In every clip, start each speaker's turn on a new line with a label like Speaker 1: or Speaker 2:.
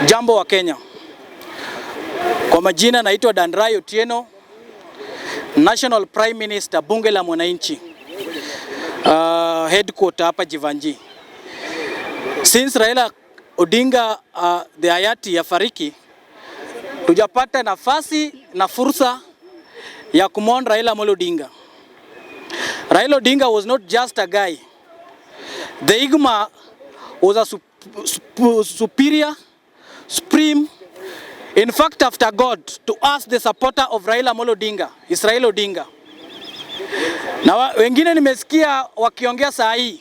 Speaker 1: Jambo wa Kenya. Kwa majina naitwa Dandrai Otieno, National Prime Minister, bunge la mwananchi, headquarter hapa Jivanji. Since Raila Odinga the hayati ya fariki, tujapata nafasi na fursa ya kumwona Raila Amolo Odinga. Raila Odinga was not just a guy. The Igma was a superior, supreme, in fact after God, to us the supporter of Raila Amolo Odinga, is Raila Odinga. Na wengine nimesikia wakiongea saa hii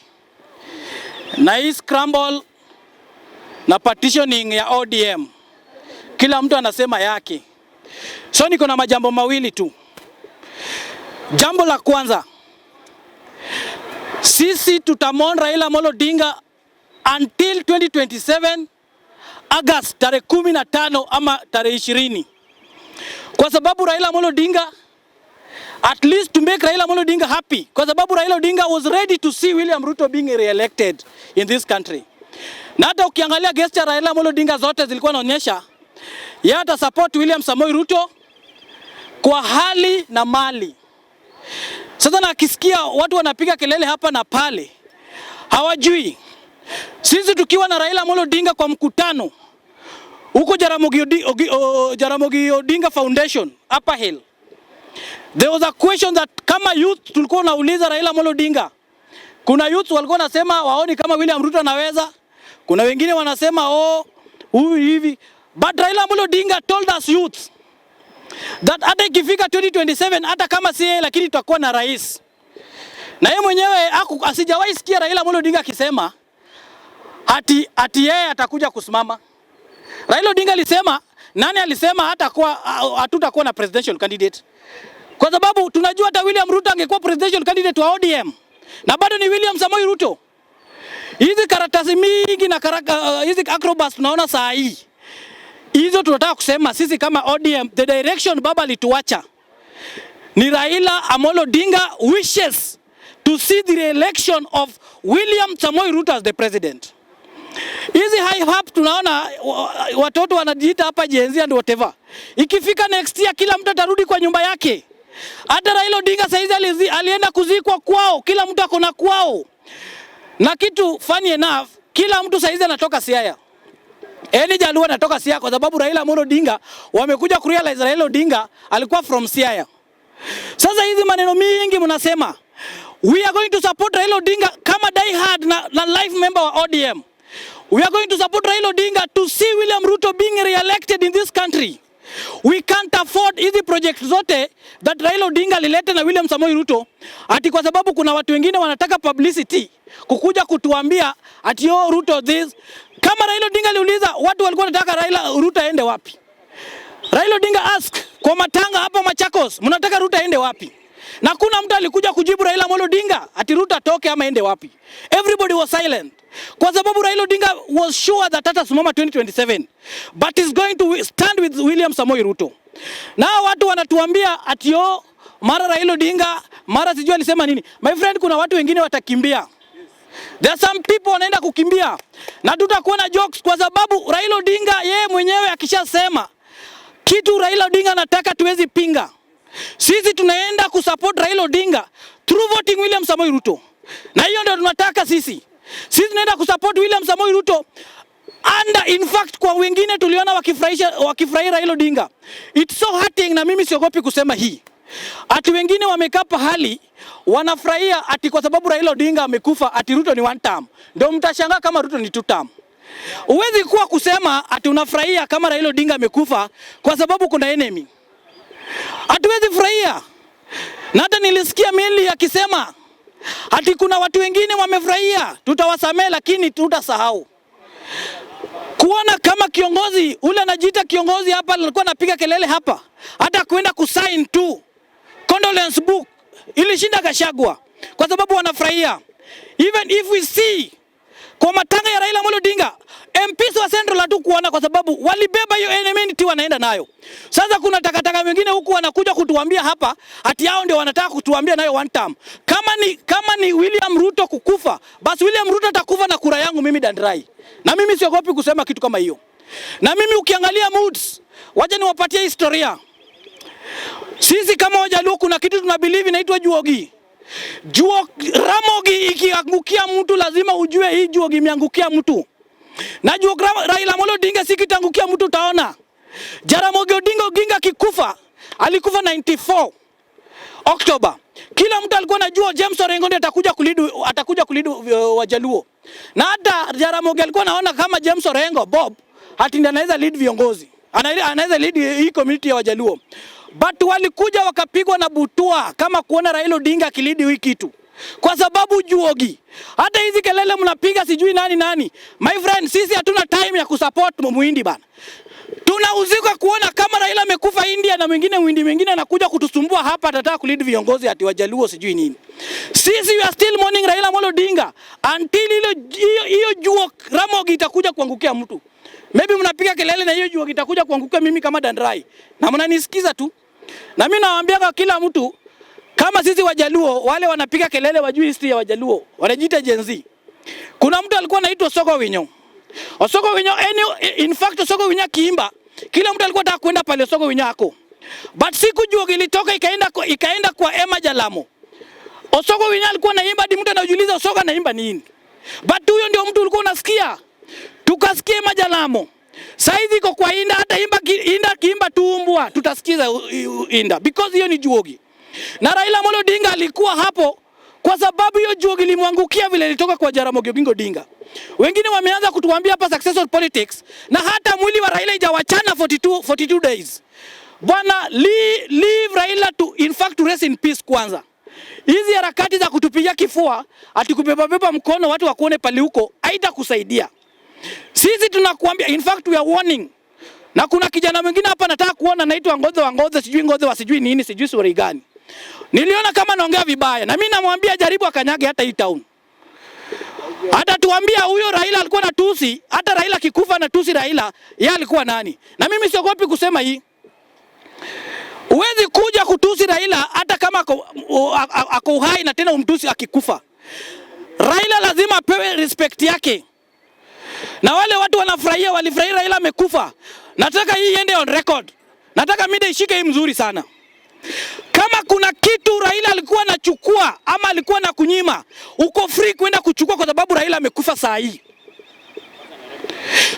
Speaker 1: na hii scramble na partitioning ya ODM. Kila mtu anasema yake. So niko na majambo mawili tu. Jambo la kwanza, sisi tutamwona Raila Amolo Odinga until 2027 August tarehe 15 ama tarehe 20. Kwa sababu Raila Amolo Odinga, at least to make Raila Amolo Odinga happy, kwa sababu Raila Odinga was ready to see William Ruto being re-elected in this country. Na hata ukiangalia gesture Raila Amolo Odinga zote zilikuwa naonyesha yeye ata support William Samoei Ruto kwa hali na mali. Sasa na akisikia watu wanapiga kelele hapa na pale, hawajui sisi tukiwa na Raila Amolo Odinga kwa mkutano huko Jaramogi Odinga Foundation Upper Hill, there was a question that kama youth tulikuwa nauliza Raila Amolo Odinga. Kuna youth walikuwa nasema waoni kama William Ruto anaweza, kuna wengine wanasema huyu hivi, but Raila Amolo Odinga told us youth that hata ikifika 2027 hata kama si yeye lakini tutakuwa na rais. Na yeye mwenyewe asijawahi sikia Raila Amolo Odinga akisema ati yeye atakuja kusimama. Raila Odinga alisema, nani alisema hatutakuwa na presidential candidate? Kwa sababu tunajua hata William Ruto angekuwa presidential candidate wa ODM na bado ni William Samoei Ruto. Hizi karatasi mingi na hizi acrobats tunaona saa hii, hizo tunataka kusema sisi kama ODM, the direction baba alituacha ni Raila Amolo Odinga wishes to see the re-election of William Samoei Ruto as the president. Hizi high up tunaona watoto wanajiita hapa Gen Z and whatever. Ikifika next year kila mtu atarudi kwa nyumba yake. Hata Raila Odinga saizi alienda kuzikwa kwao, kila mtu akona kwao. Na kitu funny enough, kila mtu saizi anatoka Siaya. Jaluo anatoka Siaya kwa sababu Raila Amolo Odinga wamekuja kurealize Raila Odinga alikuwa from Siaya. Sasa hizi maneno mingi mnasema we are going to support Raila Odinga kama die hard na life member wa ODM. We are going to support Raila Odinga to see William Ruto being re-elected in this country. We can't afford hizi project zote that Raila Odinga alileta na William Samoei Ruto ati kwa sababu kuna watu wengine wanataka publicity kukuja kutuambia ati Ruto this. Kama Raila Odinga aliuliza watu walikuwa wanataka Raila Ruto aende wapi? Raila Odinga ask kwa matanga hapa Machakos, mnataka Ruto aende wapi? Na kuna mtu alikuja kujibu Raila Amolo Odinga ati Ruto atoke ama aende wapi? Everybody was silent. Kwa sababu Raila Odinga was sure that atasimama 2027 but is going to stand with William Samoei Ruto. Na watu wanatuambia ati mara Raila Odinga, mara sijui alisema nini. My friend, kuna watu wengine watakimbia. There are some people wanaenda kukimbia. Na tutakuwa na jokes kwa sababu Raila Odinga yeye mwenyewe akishasema kitu Raila Odinga anataka tuwezi pinga. Sisi tunaenda kusupport Raila Odinga through voting William Samoei Ruto. Na hiyo ndio tunataka sisi. Sisi tunaenda kusupport William Samoei Ruto. And in fact kwa wengine tuliona wakifurahia Raila Odinga. It's so hurting, na mimi siogopi kusema hii. Ati wengine wamekaa pahali wanafurahia ati kwa sababu Raila Odinga amekufa ati Ruto ni one term. Ndio mtashangaa kama Ruto ni two term. Uwezi kuwa kusema ati unafurahia kama Raila Odinga amekufa kwa sababu kuna enemy. Hatuwezi furahia. Na hata nilisikia Meli akisema ati kuna watu wengine wamefurahia, tutawasamea lakini tutasahau. Kuona kama kiongozi ule anajiita kiongozi hapa alikuwa anapiga kelele hapa, hata kwenda kusign tu condolence book ilishinda Gachagua kwa sababu wanafurahia. Even if we see kwa matanga ya Raila Amolo Odinga, MPs wa Central hatu kuona kwa sababu walibeba hiyo enmity wanaenda nayo. Sasa kuna takataka wengine huku wanakuja kutuambia hapa ati hao ndio wanataka kutuambia nayo one term. Kama ni William Ruto kukufa, basi William Ruto atakufa na kura yangu mimi Dandrai. Na mimi siogopi kusema kitu kama hiyo. Na mimi ukiangalia moods, wacha niwapatie historia. Sisi kama Wajaluo kuna kitu tunabelieve inaitwa juogi. Ramogi ikiangukia mtu lazima ujue hii juogi imeangukia mtu. Na Raila Amolo Odinga sikitangukia mtu utaona. Jaramogi Oginga kikufa, alikufa 94 Oktoba. Kila mtu alikuwa anajua James Orengo ndiye atakuja kulidu Wajaluo. Na hata Jaramogi alikuwa anaona kama James Orengo Bob hati ndiye anaweza lead viongozi. Anaweza lead hii community ya Wajaluo. But walikuja wakapigwa na butua kama kuona Raila Odinga akilidi hii kitu. Kwa sababu juogi. Hata hizi kelele mnapiga sijui nani. My friend, sisi hatuna time ya kusupport muhindi bana. Tunauzika kuona kama Raila amekufa India na mwingine anakuja kutusumbua hapa atataka kulidi viongozi ati Wajaluo sijui nini. Sisi we are still mourning Raila Amolo Odinga until hiyo juo Ramogi itakuja kuangukia mtu. Maybe mnapiga kelele na hiyo juo itakuja kuangukia mimi kama Dandrai. Na mnanisikiza tu. Na mimi nawaambia kwa kila mtu kama sisi Wajaluo wale wanapiga kelele wajui history ya Wajaluo, wanajiita Gen Z. Kuna mtu alikuwa anaitwa Osogo Winyo. Osogo Winyo, in fact Osogo Winyo kiimba, kila mtu alikuwa anataka kwenda pale Osogo Winyo yako. But siku juogi ilitoka ikaenda kwa Emma Jalamo. Osogo Winyo alikuwa anaimba hadi mtu anajiuliza Osogo anaimba nini. But huyo ndio mtu ulikuwa unasikia. Tukasikia Emma Jalamo. Saizi iko kwa Inda, hata Inda kiimba tuumbwa, tutasikiza Inda because hiyo ni juogi. Na Raila Amolo Odinga alikuwa hapo kwa sababu hiyo juogi limwangukia vile ilitoka kwa Jaramogi Oginga Odinga. Wengine wameanza kutuambia hapa successful politics na hata mwili wa Raila hajawachana 42 days. Bwana leave Raila to in fact to rest in peace kwanza. Hizi harakati za kutupigia kifua ati kubeba mkono watu wakuone pale huko haitakusaidia. Sisi tunakuambia in fact we are warning. Na kuna kijana mwingine hapa nataka kuona anaitwa Ngoze sijui Ngoze wa sijui nini sijui sura gani. Niliona kama naongea vibaya na mimi namwambia jaribu akanyage hata hii town. Hata tuambia huyo Raila alikuwa na tusi, hata Raila kikufa na tusi Raila, yeye alikuwa nani? Na mimi siogopi kusema hii. Uwezi kuja kutusi Raila hata kama ako uhai na tena umtusi akikufa. Raila lazima apewe respect yake. Na wale watu walifurahia Raila amekufa. Nataka hii iende on record. Nataka media ishike hii mzuri sana. Kama kuna kitu Raila alikuwa anachukua ama alikuwa na kunyima, uko free kwenda kuchukua kwa sababu Raila amekufa saa hii.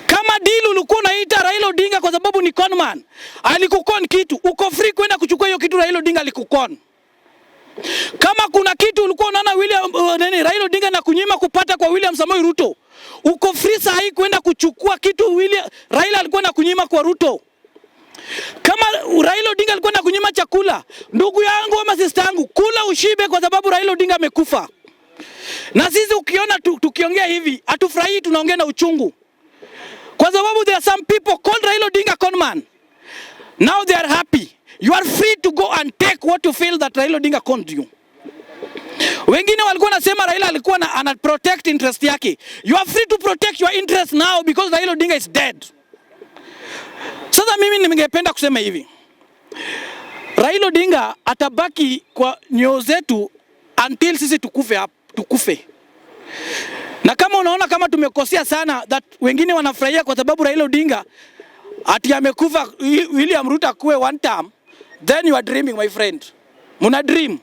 Speaker 1: Kama deal ulikuwa unaita Raila Odinga kwa sababu ni conman, alikukon kitu, uko free kwenda kuchukua hiyo kitu Raila Odinga alikukon. Kama kuna kitu ulikuwa unaona Raila Odinga na kunyima kupata kwa William Samoei Ruto, uko free saa hii kwenda kuchukua kitu Raila alikuwa na kunyima kwa Ruto. Kama Raila Odinga alikuwa na kunyima chakula, ndugu yangu ama sister yangu, kula ushibe kwa sababu Raila Odinga amekufa. Na sisi ukiona tukiongea hivi, hatufurahi, tunaongea na uchungu. Kwa sababu there are some people called Raila Odinga conman. Now they are happy. You are free to go and take what you feel that Raila Odinga conned you. Wengine walikuwa nasema Raila alikuwa ana protect interest yake. You are free to protect your interest now because Raila Odinga is dead. Sasa mimi ningependa kusema hivi. Raila Odinga atabaki kwa nyoyo zetu until sisi tukufe. Na kama unaona kama tumekosea sana that wengine wanafurahia kwa sababu Raila Odinga ati amekufa William Ruto akuwe one term, then you are dreaming my friend. Muna dream.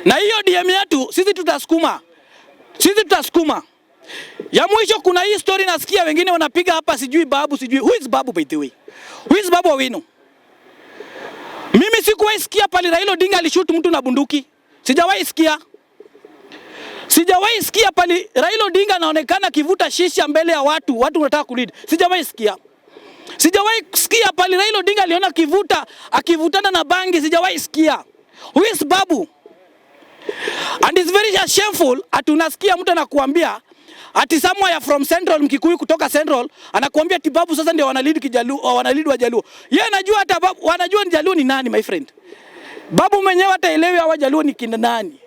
Speaker 1: Na hiyo DM yetu sisi tutasukuma. Ya mwisho kuna hii story nasikia wengine wanapiga hapa sijui Babu sijui. Who is Babu by the way? Who is Babu Owino? Mimi sikuwahi sikia pale Raila Odinga alishoot mtu na bunduki. Sijawahi sikia pale Raila Odinga anaonekana kivuta shisha mbele ya watu wanataka kulead. Sijawahi sikia pale Raila Odinga aliona akivutana na bangi. Sijawahi sikia. Who is Babu? And it's very shameful atunasikia mtu anakuambia ati somewhere from Central, Mkikuyu kutoka Central anakuambia ati Babu sasa ndio wanalead Wajaluo. Yeye anajua hata Babu, wanajua ni Jaluo ni nani my friend. Babu mwenyewe hata elewi hawa Jaluo ni kina nani.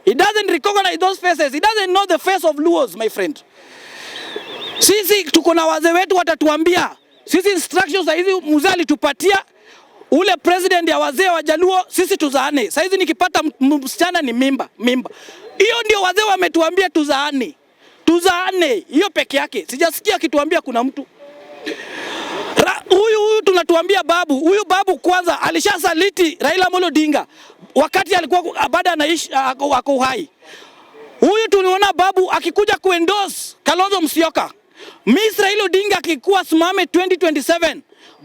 Speaker 1: He doesn't recognize those faces. He doesn't know the face of Luos my friend. Sisi tuko na wazee wetu watatuambia. Sisi instructions hizi mzee alitupatia ule president ya wazee wa Jaluo sisi tuzaane. Sasa hizi nikipata msichana ni mimba. Hiyo ndio wazee wametuambia tuzaane. Hiyo peke yake. Sijasikia kituambia kuna mtu. tunatuambia babu, huyu babu kwanza alishasaliti Raila Amolo Odinga wakati alikuwa bado anaishi ako uhai. Huyu tuliona babu akikuja kuendorse Kalonzo Musyoka. Miss Raila Odinga akikuwa simame 2027,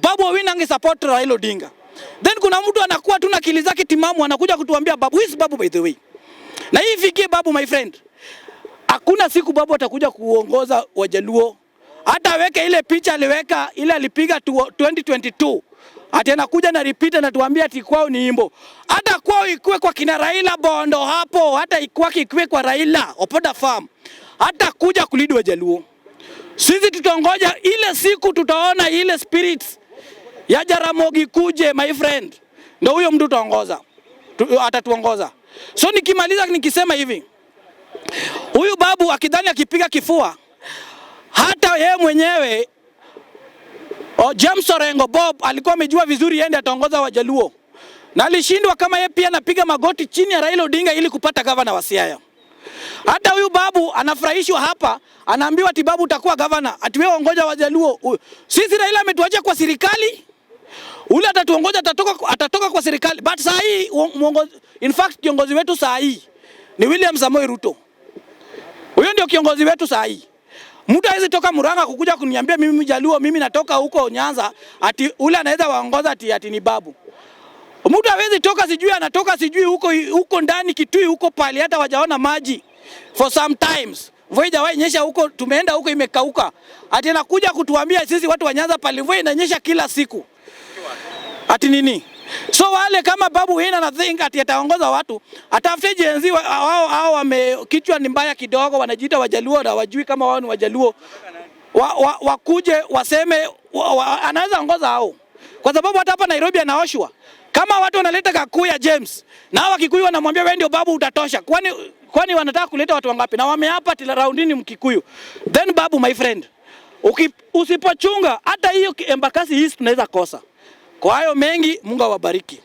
Speaker 1: babu Owino angesupport Raila Odinga. Then kuna mtu anakuwa tu na akili zake timamu anakuja kutuambia babu. Who is babu by the way? Na hii fikie babu my friend. Hakuna siku babu atakuja kuongoza Wajaluo. Hata aweke ile picha aliweka ile alipiga 2022. Ati anakuja na repeat na tuambia ati kwao ni imbo. Hata kwao ikue kwa kina Raila Bondo hapo, hata ikue kwa Raila Opoda Farm. Hata kuja kulidi Wajaluo. Sisi tutongoja ile siku tutaona ile spirits ya Jaramogi kuje my friend. Ndio huyo mtu tutaongoza. Atatuongoza. So nikimaliza nikisema hivi. Huyu babu akidhani akipiga kifua hata yeye mwenyewe James Orengo Bob alikuwa amejua vizuri yeye ataongoza Wajaluo. Na alishindwa kama yeye pia anapiga magoti chini ya Raila Odinga ili kupata gavana wa Siaya. Hata huyu babu anafurahishwa hapa, anaambiwa ati babu utakuwa gavana, ati wewe ongoja Wajaluo. Sisi Raila ametuacha kwa serikali. Ule atatuongoza atatoka kwa serikali. But saa hii in fact kiongozi wetu saa hii ni William Samoei Ruto. Huyo ndio kiongozi wetu saa hii. Mtu hawezi toka Murang'a kukuja kuniambia mimi Mjaluo, mimi natoka huko Nyanza, ati ule anaweza waongoza ati ni babu. Mtu hawezi toka sijui anatoka sijui huko ndani Kitui huko pale hata wajaona maji for sometimes. Mvua haijawahi nyesha huko, tumeenda huko imekauka. Ati anakuja kutuambia sisi watu wa Nyanza pale mvua inanyesha kila siku. Ati nini? So wale kama babu Owino na think ati ataongoza watu, atafute jenzi wao wamekichwa ni mbaya kidogo, wanajiita Wajaluo na wajui kama wao ni Wajaluo. Wakuje waseme anaweza ongoza hao. Kwa sababu hata hapa Nairobi anaoshwa. Kama watu wanaleta Kakuya James, na hao Wakikuyu wanamwambia wewe ndio babu utatosha. Kwani wanataka kuleta watu wangapi? Na wameapa tila roundini Mkikuyu. Then babu my friend, usipochunga hata hiyo Embakasi East tunaweza kosa. Kwa hayo mengi Mungu awabariki.